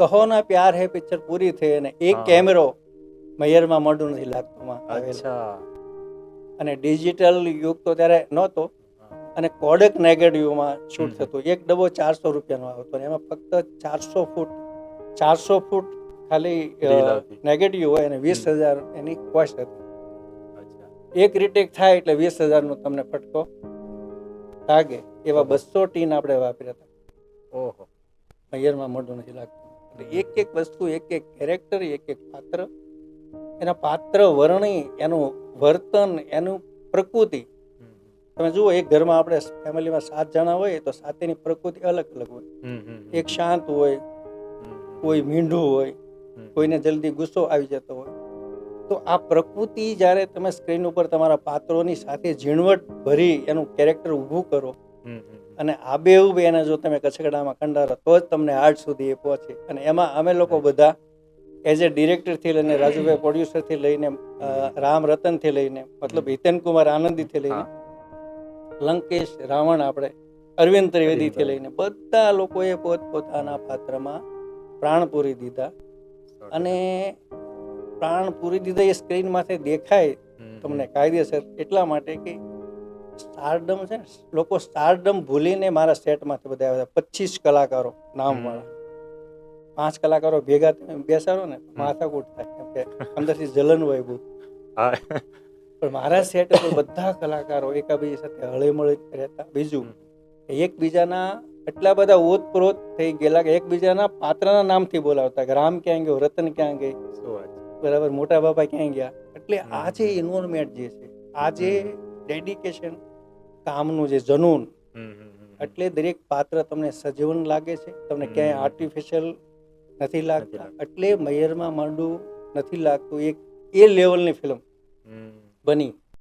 કહો ના પ્યાર હે પિક્ચર પૂરી થઈ અને એક કેમેરો મયરમાં મોઢું નથી લાગતું આવેલો. અને ડિજિટલ યુગ તો ત્યારે નહોતો અને કોડેક નેગેટિવમાં શૂટ થતું. એક ડબ્બો 400 રૂપિયાનો આવતો અને એમાં ફક્ત 400 ફૂટ ખાલી નેગેટિવ હોય અને 20,000 એની કોસ્ટ હતી. એક રીટેક થાય એટલે 20,000 નો તમને ફટકો લાગે. એવા 200 ટીન આપણે વાપર્યા હતા. ઓહો, મયરમાં મોઢું નથી લાગતું. એટલે એક એક વસ્તુ, એક એક કેરેક્ટર, એક એક પાત્ર, એના પાત્ર વર્ણી, એનું વર્તન, એનું પ્રકૃતિ. તમે જુઓ, એક ઘરમાં આપણે ફેમિલીમાં 7 જણા હોય તો 7ની પ્રકૃતિ અલગ અલગ હોય. એક શાંત હોય, કોઈ મીંઢું હોય, કોઈને જલ્દી ગુસ્સો આવી જતો હોય. તો આ પ્રકૃતિ જ્યારે તમે સ્ક્રીન ઉપર તમારા પાત્રોની સાથે ઝીણવટ ભરી એનું કેરેક્ટર ઊભું કરો અને આબેહૂબ એને જો તમે કચકડામાં કંડારો તો જ તમને હાર્ટ સુધી એ પહોંચે. અને એમાં અમે લોકો બધા એઝ એ ડિરેક્ટરથી લઈને, રાજુભાઈ પ્રોડ્યુસરથી લઈને, રામ રતનથી લઈને, મતલબ હિતેન કુમાર આનંદીથી લઈને, લંકેશ રાવણ, આપણે અરવિંદ ત્રિવેદીથી લઈને બધા લોકોએ પોતપોતાના પાત્રમાં પ્રાણ પૂરી દીધા. અને પ્રાણ પૂરી દીધા એ સ્ક્રીનમાંથી દેખાય તમને કાયદેસર એટલા માટે કે સ્ટારડમ છે ને, લોકો સ્ટારડમ ભૂલીને મારા સેટમાંથી બધા આવ્યા. 25 કલાકારો નામવાળા. 5 કલાકારો ભેગા બેસાડો ને માથાકૂટ થાય, કેમ કે અંદરથી જલન હોય બહુ. પણ મારા સેટ ઉપર બધા કલાકારો એકાબીજા સાથે હળીમળી રહેતા. બીજું, એકબીજાના એટલા બધા ઓતપ્રોત થઈ ગયેલા કે એકબીજાના પાત્રના નામથી બોલાવતા કે રામ ક્યાં ગયો, રતન ક્યાં ગઈ, બરાબર, મોટા બાપા ક્યાં ગયા. એટલે આ જે ઇન્વોલ્વમેન્ટ જે છે, આ જે ડેડિકેશન, કામનું જે જનૂન, એટલે દરેક પાત્ર તમને સજીવન લાગે છે, તમને ક્યાંય આર્ટિફિશિયલ નથી લાગતા. એટલે મયરમાં માંડું નથી લાગતું. એક એ લેવલની ફિલ્મ બની.